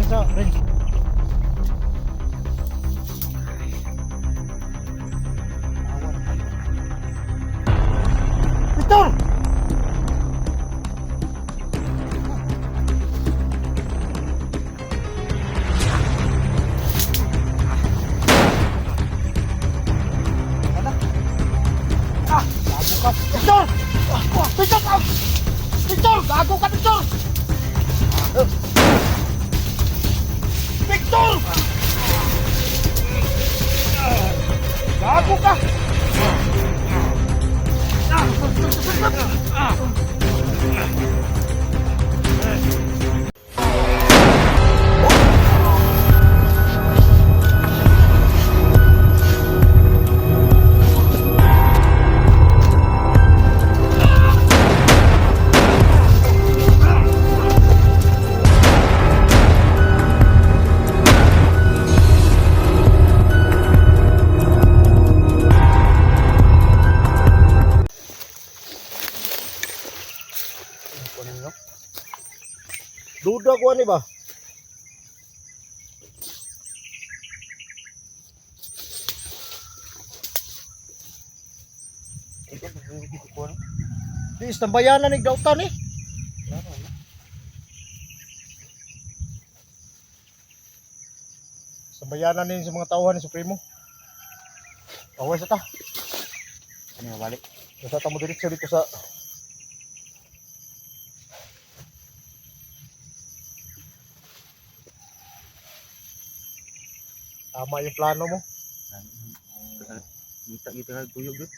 sa range. Victor! Victor! Victor! Victor! Gago ka, Victor! Victor! Gago ka! Duda ko ani ba? Di istambayanan ni dautan eh. Sambayanan ni sa mga tauhan ni Supremo. Awas ta. Ano mabalik? Basta ta mo diretso dito sa tama yung plano mo. Kita ka tuyog dito.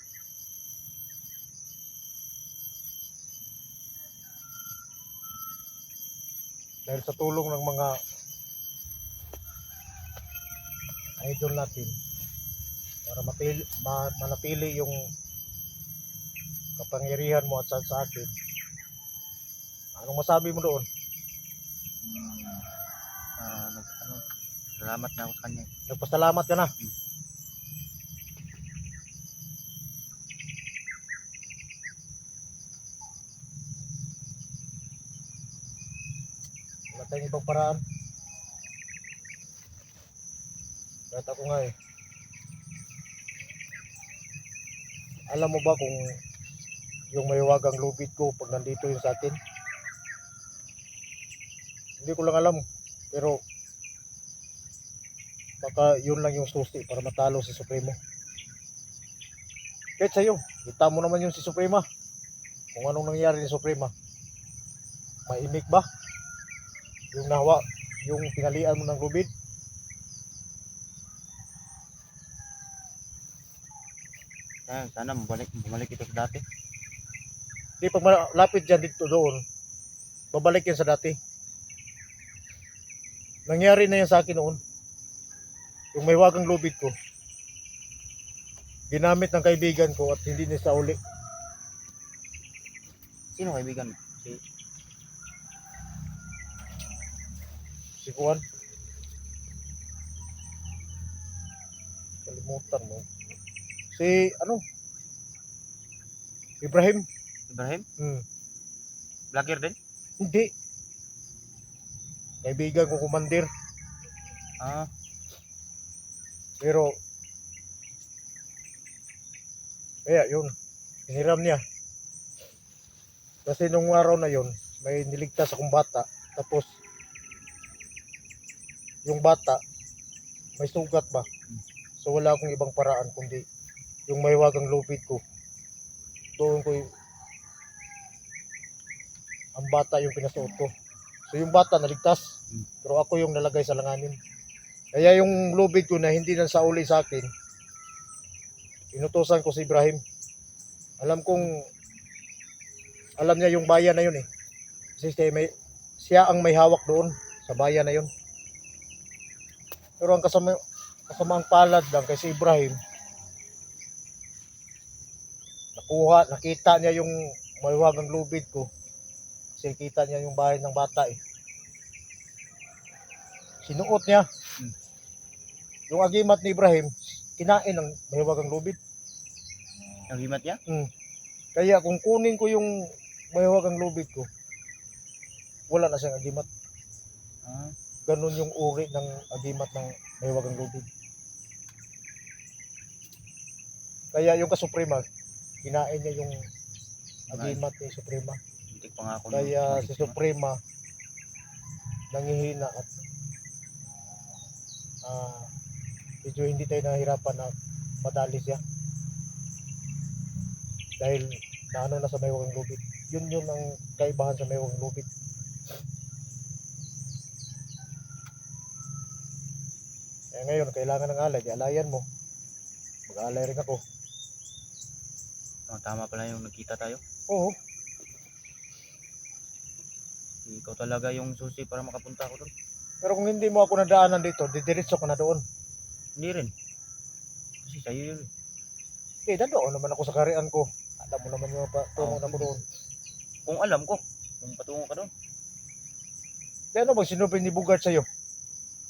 Dahil sa tulong ng mga idol natin para manatili yung kapangyarihan mo at sa akin. Anong masabi mo doon? Salamat na ako sa kanya. Nagpasalamat ka na. Wala tayong ibang paraan. Kahit ako nga eh. Alam mo ba kung yung mahiwagang lubid ko pag nandito yung sa akin? Hindi ko lang alam. Pero baka yun lang yung susi para matalo si Supremo. Kahit sa'yo, kita mo naman yung si Suprema. Kung anong nangyari ni Suprema. Mainik ba? Yung nahawa, yung tinalian mo ng lubid. Sana bumalik ito sa dati. Di pag malapit dyan dito doon, babalik yan sa dati. Nangyari na yan sa akin noon. Yung may wagang lubid ko. Ginamit ng kaibigan ko at hindi niya sa uli. Sino kaibigan mo? Si Juan. Kalimutan mo. Si ano? Ibrahim. Ibrahim? Hmm. Vlogger din? Hindi. Kaibigan ko kumandir. Pero kaya yun, hiniram niya. Kasi nung araw na yun, may niligtas akong bata. Tapos yung bata may sugat ba? So wala akong ibang paraan kundi yung mahiwagang lupit ko. Doon ko ang bata yung pinasuot ko. So yung bata naligtas, pero ako yung nalagay sa langanin. Kaya yung lubid ko na hindi na sauli sa akin, inutosan ko si Ibrahim. Alam niya yung bayan na yun eh. Kasi siya ang may hawak doon sa bayan na yun. Pero ang kasamaang palad lang kay si Ibrahim, nakita niya yung mahiwagang lubid ko. Kasi kita niya yung bahay ng bata eh. Sinuot niya. Yung agimat ni Ibrahim, kinain ng mahiwagang lubid. Ang himat niya? Kaya kung kunin ko yung mahiwagang lubid ko, wala na siyang agimat. ganun yung uri ng agimat ng mahiwagang lubid. Kaya yung kasuprema, kinain niya yung agimat ni Suprema. Hindi pa nga ako. Kaya si Suprema nangihina at medyo hindi tayo nahihirapan na madali siya. Dahil naano na sa mahiwagang lubid. Yun ang kaibahan sa mahiwagang lubid. Kaya ngayon, kailangan ng alay, di alayan mo. Mag-alay rin ako. Tama pala yung nagkita tayo. Oo. Ikaw talaga yung susi para makapunta ako doon. Pero kung hindi mo ako nadaanan dito, didiretso ka na doon. Hindi rin. Kasi sa'yo yun. Eh, nandoon naman ako sa karian ko. Alam mo naman yung patungo na ko doon. Kung alam ko, kung patungo ka doon. Kaya ano bang sinubin ni Bugard sa'yo?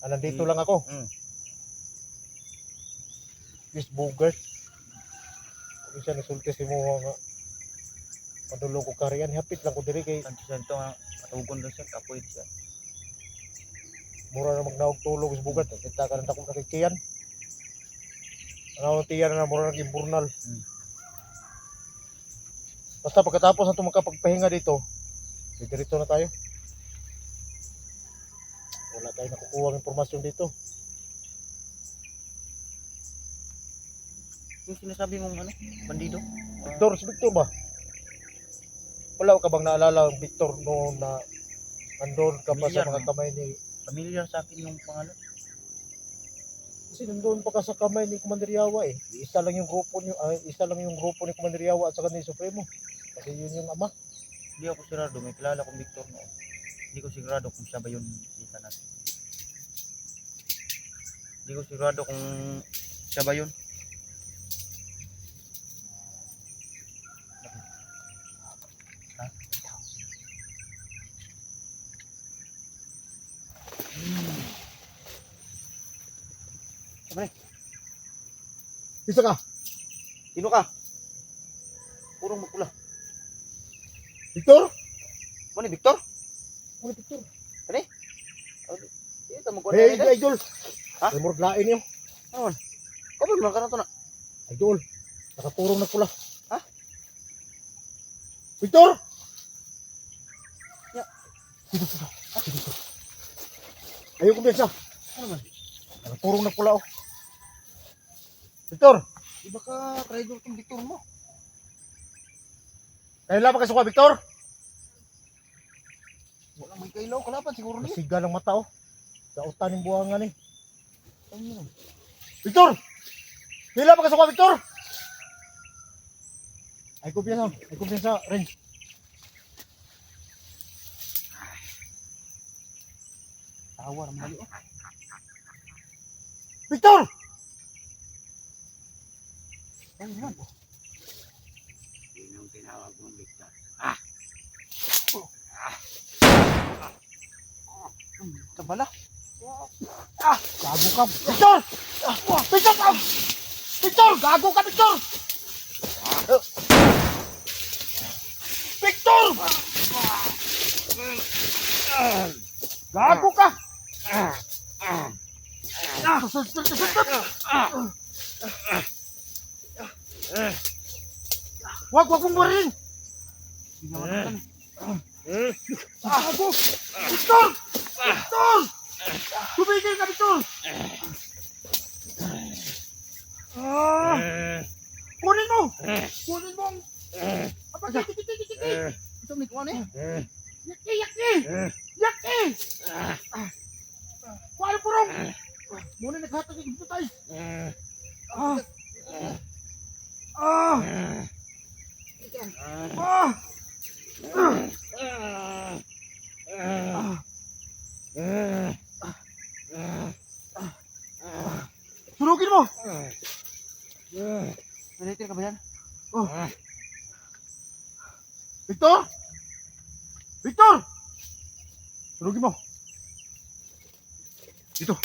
Nandito lang ako. Miss Bugard. Kung siya nasulti si Muha nga. Madulog ko karian. Hapit lang ko diri kay Santo nga, matugon doon siya, kapoy siya. mura na magnaog tulog si Bugard. Kita ka na akong nakikiyan. Ano tiyan na mura naging burnal. Basta pagkatapos na ito magkapagpahinga dito, diretso na tayo. Wala tayong nakukuha ng impormasyon dito. Yung sinasabi mong ano, bandido? Victor, si Victor ba? Wala ka bang naalala ang Victor noon na nandun ka pa sa mga kamay ni... Familiar sa akin yung pangalan. Kasi nandun pa ka sa kamay ni Commander Yawa eh. Isa lang yung grupo ni Commander Yawa at saka ni Supremo. Kasi yun yung ama. Hindi ako sigurado, may kilala kong Victor noon. Hindi ko sigurado kung siya ba yun kita natin. Hindi ko sigurado kung siya ba yun. Isa ka! Sino ka? Purong magpula. Victor? Ano ni Victor? Ano Victor? Ito mo ko Hey, na. idol! Ha? May muraglain niyo. Kamu naman ka na to na. Idol! Nakapurong na pula. Ha? Victor! Ya. Dito. Ayaw kumpiyansa. Ano man? Nakapurong na pula oh. Victor! Di ba ka traitor tong Victor mo? Kailan ba kayo suka, Victor? Wala may kailaw, kalapan siguro niya. Masiga ng mata oh. Kautan yung buhangan eh. Ano yun? Victor! Kailan ba kayo suka, Victor? Ay kumpiyansa, Ren. Tawa naman mali oh. Victor! Ano naman? Yun ang tinawag mong Victor. Tabala. Gago ka! Victor! Victor! Victor! Gago ka, Victor! Victor! Gago ka! Wag mong marin! Gago! Victor! Victor! Tumigil ka, Victor! Kunin mo! Kunin mo! Kiti! Ito may kuwan eh. Yaki! Kuha ang purong! Muna naghatag yung butay! Sunugin mo! Traitor ka ba yan? Victor! Victor! Sunugin mo! Dito!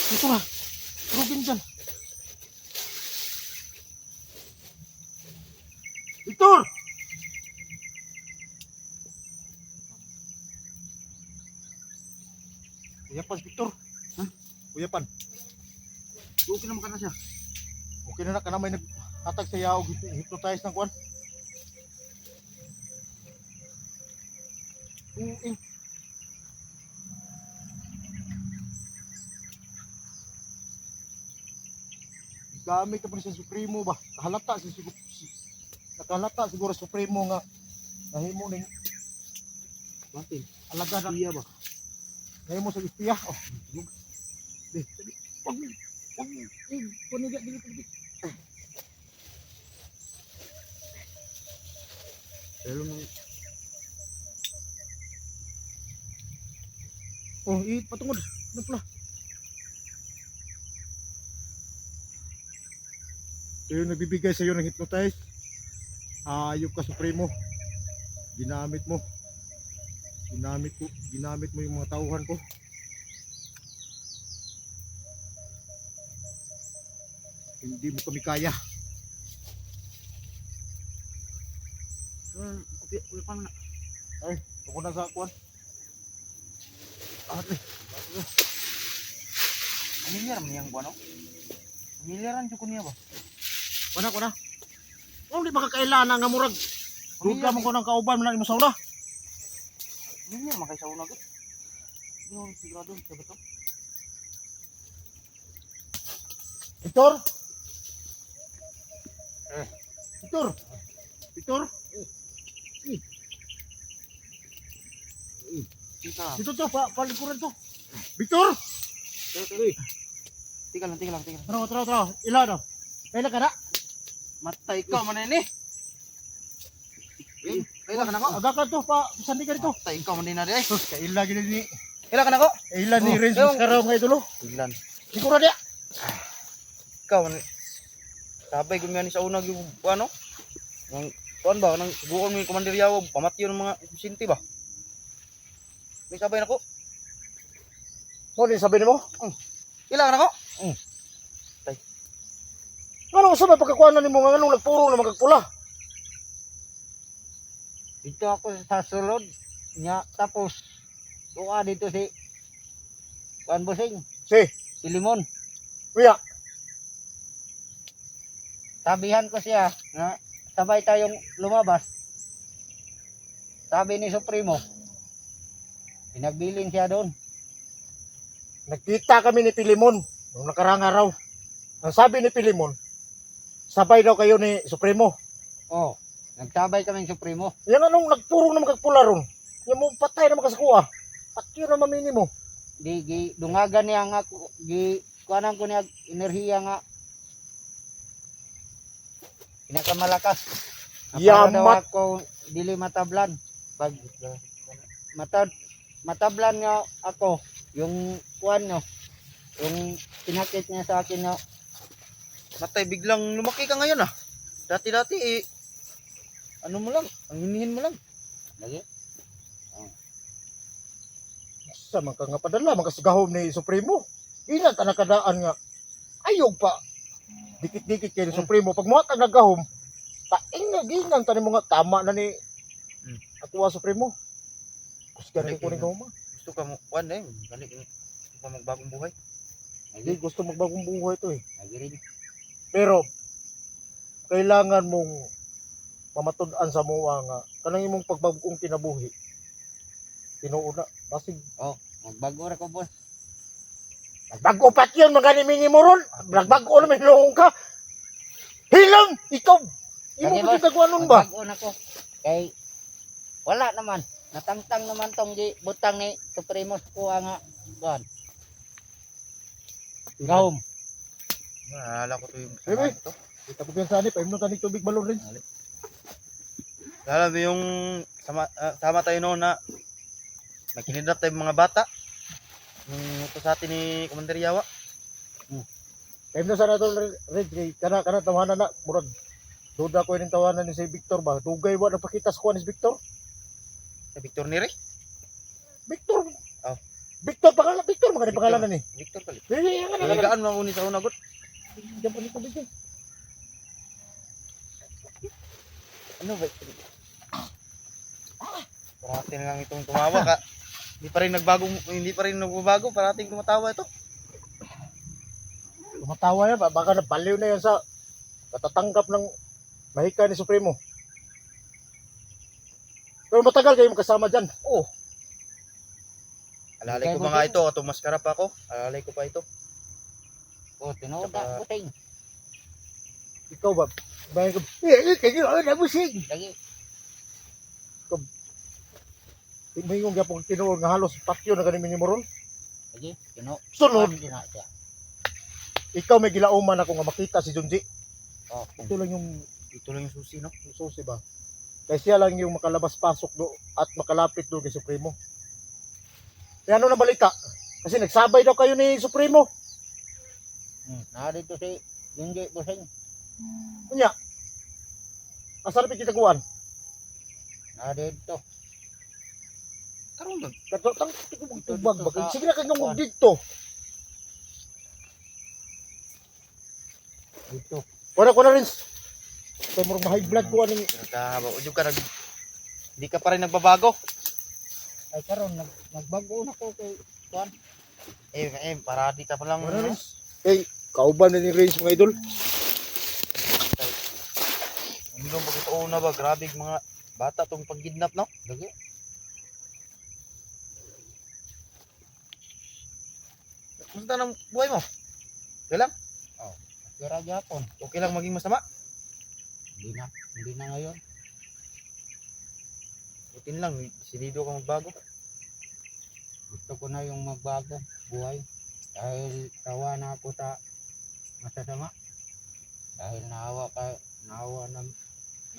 Dito na! Sunugin dyan! Victor! Uyapan, Victor. Ha? Uyapan. Okay naman ka na siya. Okay na ka na may naghatag sa yaw, hypnotize ng kuwan. Gamit ka pa sa Supremo ba? Nakahalata siguro sa Supremo nga nahimo ning Bakit? alaga na Iya ba? nahimo sa istiya. Oh, di. Wag paniga dili paniga. Pero nung Oh, patungod. Ano pala? Yung nagbibigay sa iyo ng hypnotize. Ayop ka Supremo. Ginamit mo. Ginamit mo yung mga tauhan ko. Hindi mo kami kaya. kuya pa na. Ay, tungkol na sa kuwan. Familiar mo yang buwan, no? Familiaran jud ko niya ba? Kuna. Oh, di makakailangan nga murag. Duda mo ko ng kauban mo lang imo sauna. Familiar man kay sa una gud. Yung sigurado sa bato. Victor? Victor? Victor? Kita. Dito to, palikuran to. Victor? Tinggal lang. Tara. Ila daw. Kailan ka na? Matay ka man ini. Kailan ka na ko? Aga ka to, sandi ka dito. Matay ka man din na di. Kailan gini ni. Kailan ka na ko? Kailan ni Oh, Renz yung- Mascaraw nga idolo. Ilan. Siguro dia. Ikaw man. Sabay gud ni sa una yung ano? Nang kuan ba nang buon mo yung komanderyaw pamatyo ng mga sinti ba? May sabay nako. Mo ni sabi nimo? Kailan ka na ko? Ano sa pagkakuanan nimo nga anong nagpuro na magagpula? Dito ako sa sulod nya tapos tuwa dito si Juan Busing, Si, si Limon. kuya. Sabihan ko siya na sabay tayong lumabas. Sabi ni Supremo, pinagbilin siya doon. Nagkita kami ni Pilimon nung nakarang araw. Ang sabi ni Pilimon, sabay daw kayo ni Supremo. Oh, nagsabay kaming Supremo. Yan anong nagpuro na magagpula ron. Yan mo patay na makasakuha. Patyo na mamini mo. Di dungagan niya nga kuanan ko niya enerhiya nga pinakamalakas. Para daw Yamat. ako dili matablan. Pag matablan niya ako, yung kuan nyo, yung pinakit niya sa akin na Matay biglang lumaki ka ngayon ah. Dati ano mo lang, ang hinihin mo lang. lagi. Sa mga nga padala, makasagahom ni Supremo. Ina ta nakadaan nga. Ayog pa. Dikit-dikit kay ni Supremo. Pag mga nagahom, taing na ginang tani mo nga tama na ni Atuwa Supremo. Gusto ka rin ko rin gahoma. Gusto ka mo kuan eh, gusto ka magbagong buhay. Hindi gusto magbagong buhay to eh. Lagi rin. Pero kailangan mong pamatud-an sa mua nga kanang imong pagbagong kinabuhi. Tinuuna basig Magbago ra ko, boss. nagbago pat yun mga nimingi mo ron. Nagbago na may loong ka. Hilang ikaw. Imo Lagi, ko boss. gagwanon ba? Magbago na ko. Kay wala naman. Natangtang naman tong butang ni Supremo sa kuha nga kuan. Gahom. Naalala ko to yung Bebe. to. Kita ko piyansa ni paimno tani tubig balon rin. Naalala mo yung sama tayo noon na nakinidnap tayo mga bata. Yung ito sa atin ni Commander Yawa. Paimno sana to red kana tawanan na murag. Duda ko yung tawanan ni si Victor ba. Dugay wa napakita sa kuha ni si Victor. Sa Victor Nere. Victor. Oh. Victor pangalan Victor magani pangalan na ni. Victor kali. Dili nga na. Naligaan mo uni sa una gut. Diyan pa ni tubig. Ano ba? Parati na lang itong tumawa ka. Hindi pa rin nagbabago, parating tumatawa ito. Tumatawa yan, baka nabaliw na yan sa katatanggap ng mahika ni Supremo. Pero matagal kayo magkasama dyan. Oo. Alalay ko Okay, ba nga ito, atong maskara pa ako. Alalay ko pa ito. O, tinuod Tsaka- na, buting. Ikaw ba? Bayan ka, kayo na busig. Lagi. May yung gapong tinuod nga halos patyo na ganun minimuron. Lagi. Tinuod. Sunod, Hindi na siya. ikaw may gilauman ako nga makita si Junji. O, Ito lang yung Ito lang yung susi, no? susi ba? Kaya siya lang yung makalabas-pasok do at makalapit do kay Supremo. Kaya ano na balita? Kasi nagsabay daw kayo ni Supremo. narito si Junji Busing. Kunya, asa na kita Narito. Karoon lang. Katotang tubag ba? Dito sa- Sige na kanyang dito. Dito. Wala ko na rin. Kaya murag ma-high blood ko aning Nagkahaba. Udyog ka Hindi ka pa rin nagbabago. Ay, karon nagbago na ko kay Juan. Parati ka pa lang. wala rin. Ano? Hey, kauban na ni Range mga idol. Hindi nung pagkataon na ba? Grabe yung mga bata tong pag-kidnap, no? Lagi. Kumusta ng buhay mo? Okay lang? Kira gyapon. Okay lang maging masama? Hindi na. Hindi na ngayon. Butin lang, sinido ka magbago. Gusto ko na yung magbago buhay. Dahil tawa na ako sa masasama. Dahil naawa na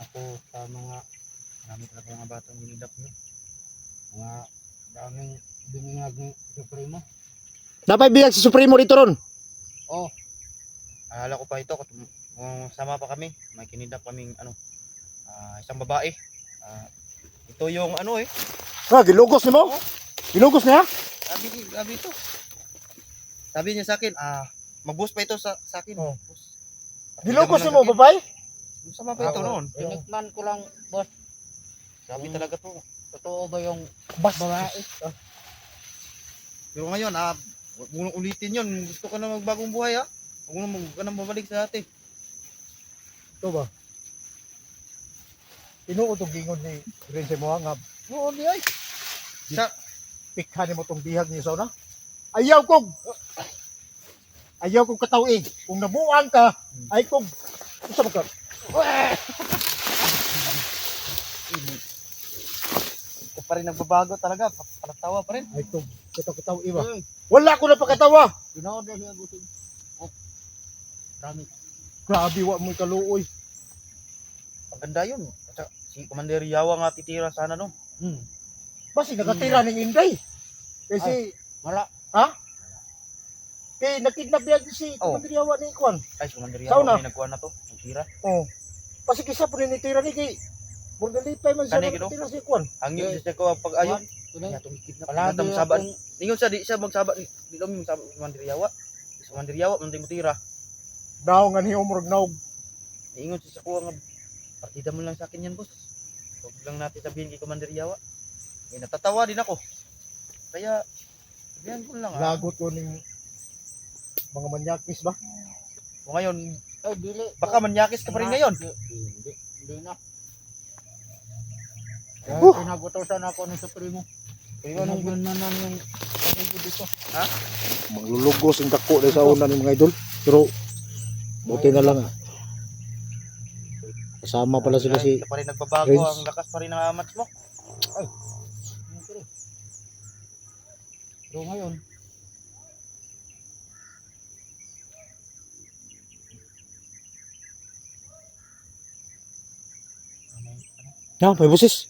ako sa mga Marami talaga mga batang ninidap nyo. daming biningag ni Supremo. Dapat biyag si Supremo dito ron. Oh, Alala ko pa ito, sama pa kami. May kinidap kaming isang babae. Ito yung Gilugos ni mo? Gilugos niya? Sabi ito. Sabi niya sa akin, mag-boost pa ito sa akin. Oh. Boss. Gilugos Pakita ni mo, lang sa akin. babay? Sama pa ito ako, noon. tinikman ko lang, boss. Sabi talaga to. Totoo ba yung Bas. babae? Pero ngayon, huwag mo nang ulitin yun. Gusto ka na magbagong buhay, ha? Huwag mo nang mabalik sa dati. Ito ba? Tinuod tong gingon ni Range mo nga. Oo, di ay. Sa, Pikhan mo tong bihag niya sa una. Ayaw kong katawi. Kung nabuang ka, ay kong usa ka. ito pa rin nagbabago talaga. Palatawa pa rin. Ay kong katawi ba? Wala ko na pakatawa. Tinood na siya, busing. Oh, dami. Grabe wa mo kaluoy. Maganda yun. At si Commander Yawa nga titira sana no. Basi nakatira ning Inday. Kasi Wala. kay nakidnap niya si Oh. Kumandriyawa ni Kwan. Ay, si Commander Sauna. Yawa may nagkuha na to. Titira. Oh. Basi kisa po ni tira ni kay Murgalipay man siya Kani, gino? nakatira si Kwan. Ang yun siya ko pag ayon. Kunin. Niya itong kidnap. Palagi Natam saban. akong Ningon siya, di siya magsaba. Di lang yung saban si Commander Yawa. Si Commander Yawa, manday mo tira. Daw nga ni umurog naog. Ningon siya sa kuha nga. Partida mo lang sa akin yan, boss. Huwag lang natin sabihin kay Commander Yawa. Natatawa din ako. Kaya, sabihan ko lang Lagot ko ning mga manyakis ba? O ngayon, ay, dili. baka manyakis ka pa rin ngayon. Hindi na. Uh! Pinagutosan ako ng Supremo. Kaya anong Pinagananan yung paligid dito. Maglulugos ang dako dahil sa una ni mga idol. Pero buti na lang. Kasama pala sila si Hindi pa rin nagbabago, Prince. ang lakas pa rin ng amats mo. Siyempre. Pero ngayon, Ya, may busis.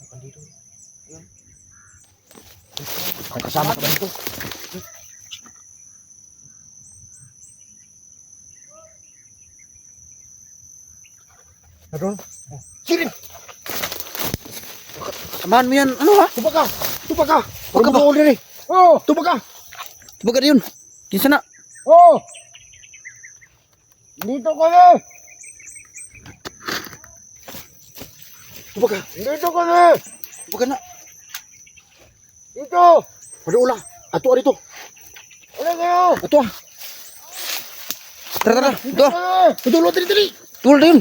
Andito. Ang kasama ka ba nito? Nadon? Sirin! Samahan mo yan, ano ha? Tuba ka! Tuba ka! Huwag ka ba? Huwag ka Oh! Tuba ka! Baga yun. Kinsa na? Oh! Dito ka na! Tuba ka! Dito ka na! Baga na. Dito! Padula. Ato dito. Ano kayo? Ato. Tara. Ito. Ah! Padula dali. Tulad yun.